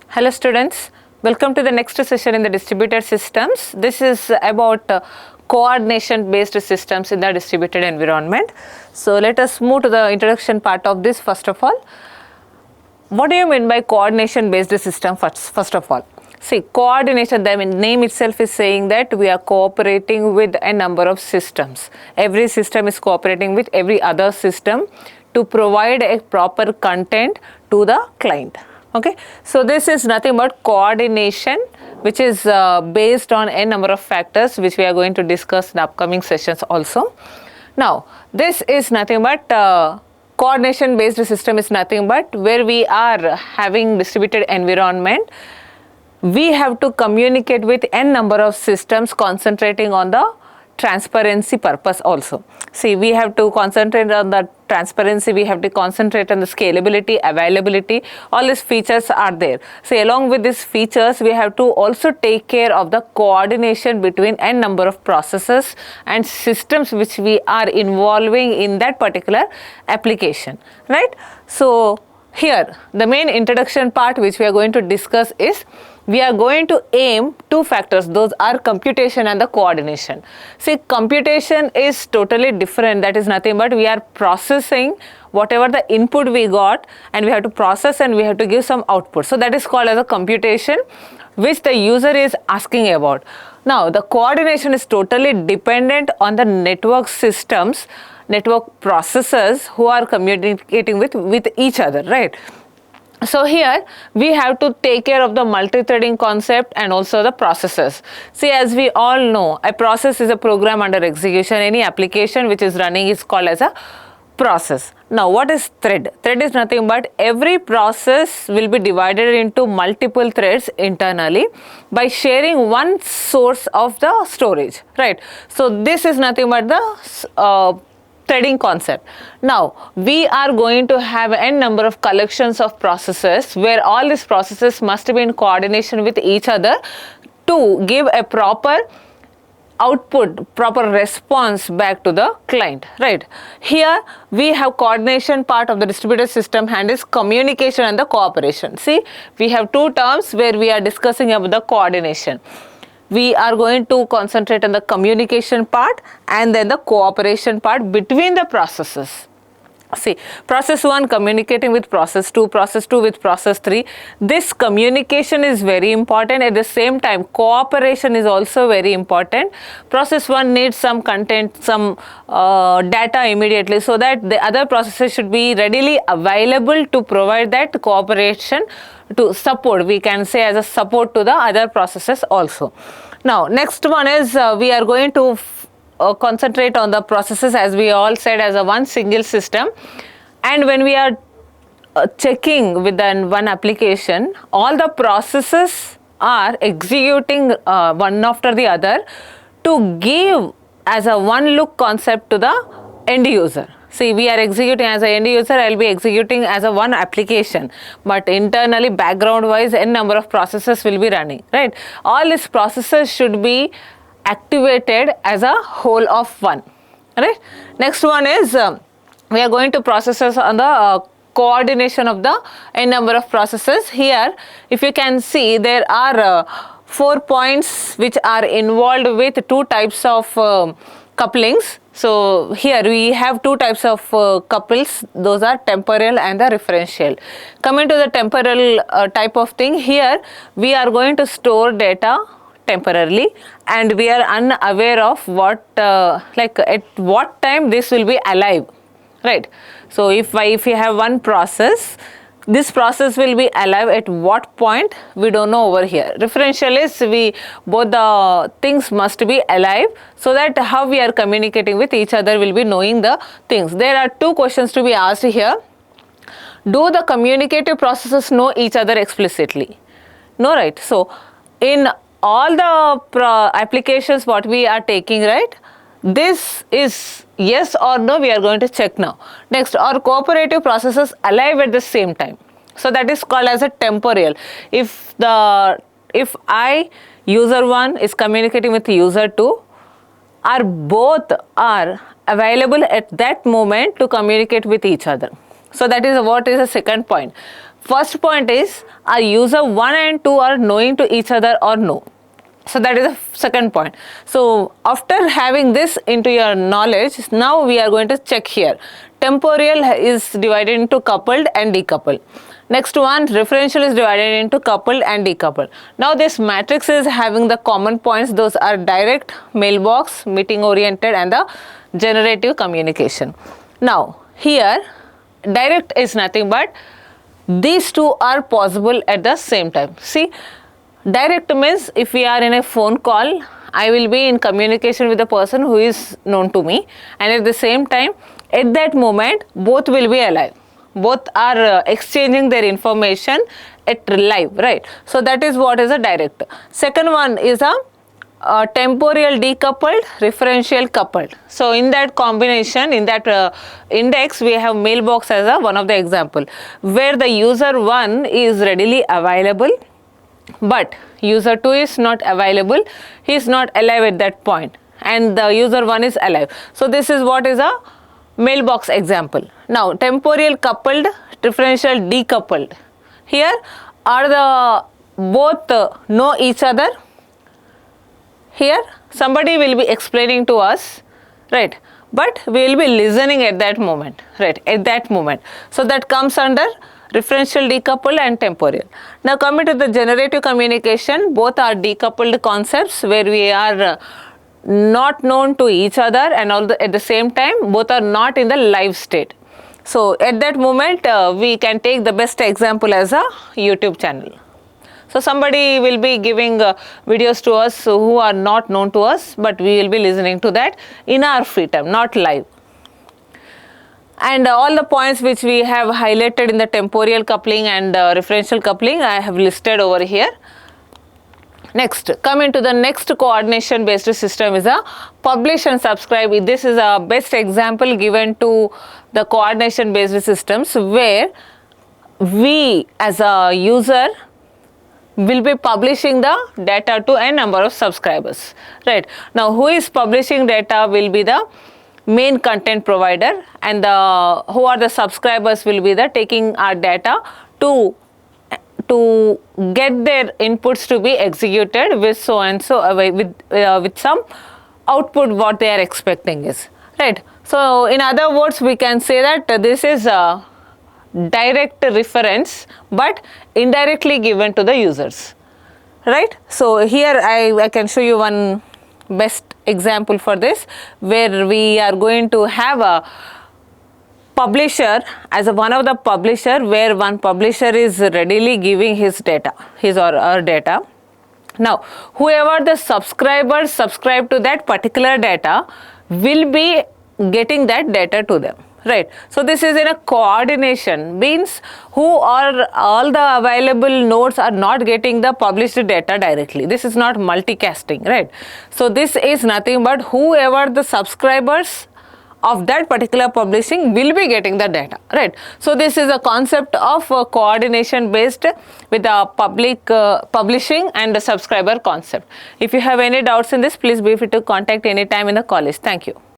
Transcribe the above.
Hello students, welcome to the next session in the distributed systems. This is about coordination based systems in the distributed environment. So let us move to the introduction part of this first of all. What do you mean by coordination based system first of all? See, coordination, the name itself is saying that we are cooperating with a number of systems. Every system is cooperating with every other system to provide a proper content to the client. Okay, so this is nothing but coordination, which is based on a number of factors which we are going to discuss in the upcoming sessions also. Now, this is nothing but coordination based system is nothing but where we are having distributed environment. We have to communicate with n number of systems concentrating on the transparency purpose also. See, we have to concentrate on the transparency, we have to concentrate on the scalability, availability, all these features are there. So along with these features, we have to also take care of the coordination between n number of processes and systems which we are involving in that particular application, right? So here, the main introduction part which we are going to discuss is we are going to aim two factors, those are computation and the coordination. See, computation is totally different, that is nothing but we are processing whatever the input we got and we have to process and we have to give some output. So that is called as a computation which the user is asking about. Now, the coordination is totally dependent on the network systems, network processors who are communicating with each other, right? So here we have to take care of the multi-threading concept and also the processes. See, as we all know, a process is a program under execution. Any application which is running is called as a process. Now, what is thread? Thread is nothing but every process will be divided into multiple threads internally by sharing one source of the storage, right? So this is nothing but the threading concept. Now, we are going to have n number of collections of processes where all these processes must be in coordination with each other to give a proper output, proper response back to the client, right? Here we have coordination part of the distributed system and is communication and the cooperation. See, we have two terms where we are discussing about the coordination. We are going to concentrate on the communication part and then the cooperation part between the processes. See, process 1 communicating with process 2 with process 3. This communication is very important. At the same time, cooperation is also very important. Process 1 needs some content, some data immediately so that the other processes should be readily available to provide that cooperation to support, we can say as a support to the other processes also. Now, next one is we are going to concentrate on the processes as we all said as a one single system, and when we are checking with one application, all the processes are executing one after the other to give as a one look concept to the end user. See, we are executing as an end user, I will be executing as a one application, but internally background wise n number of processes will be running, right? All these processes should be activated as a whole of one, right? Next one is we are going to processes on the coordination of the n number of processes. Here, if you can see, there are 4 points which are involved with two types of couplings. So here we have two types of couples, those are temporal and the referential. Coming to the temporal type of thing, here we are going to store data temporarily and we are unaware of what like at what time this will be alive, right? So if you have one process, this process will be alive at what point we don't know over here. Referential is both the things must be alive so that how we are communicating with each other will be knowing the things. There are two questions to be asked here. Do the communicative processes know each other explicitly? No, right? So in all the applications what we are taking, right, this is yes or no, we are going to check now. Next, are cooperative processes alive at the same time? So that is called as a temporal. If I, user 1 is communicating with user 2, are both are available at that moment to communicate with each other. So that is what is the second point. First point is, are user 1 and 2 are knowing to each other or no? So that is the second point. So after having this into your knowledge, now we are going to check here. Temporal is divided into coupled and decoupled. Next one, referential is divided into coupled and decoupled. Now this matrix is having the common points. Those are direct, mailbox, meeting oriented, and the generative communication. Now here, direct is nothing but these two are possible at the same time. See, direct means if we are in a phone call, I will be in communication with the person who is known to me, and at the same time, at that moment, both will be alive. Both are exchanging their information at live, right? So that is what is a direct. Second one is a temporal decoupled, referential coupled. So in that combination, in that index, we have mailbox as a one of the example, where the user 1 is readily available, but user 2 is not available. He is not alive at that point, and the user 1 is alive. So this is what is a mailbox example. Now temporal coupled, referential decoupled. Here are the both know each other. Here somebody will be explaining to us, right? But we will be listening at that moment, right? At that moment. So that comes under referential decoupled and temporal. Now coming to the generative communication, both are decoupled concepts where we are not known to each other, and at the same time both are not in the live state. So at that moment we can take the best example as a YouTube channel. So somebody will be giving videos to us who are not known to us, but we will be listening to that in our free time, not live. And all the points which we have highlighted in the temporal coupling and referential coupling, I have listed over here. Next, coming to the next coordination based system is a publish and subscribe. This is a best example given to the coordination based systems, where we as a user will be publishing the data to a number of subscribers, right? Now who is publishing data will be the main content provider, and who are the subscribers will be the taking our data to get their inputs to be executed with so and so with some output what they are expecting is, right? So in other words, we can say that this is a direct reference but indirectly given to the users, right? So here I can show you one best example for this, where we are going to have a publisher as one of the publisher, where one publisher is readily giving his data, his or her data. Now whoever the subscribers subscribe to that particular data will be getting that data to them, right? So this is in a coordination, means who are all the available nodes are not getting the published data directly. This is not multicasting, right? So this is nothing but whoever the subscribers of that particular publishing will be getting the data, right? So this is a concept of coordination based with the public publishing and the subscriber concept. If you have any doubts in this, please be free to contact anytime in the college. Thank you.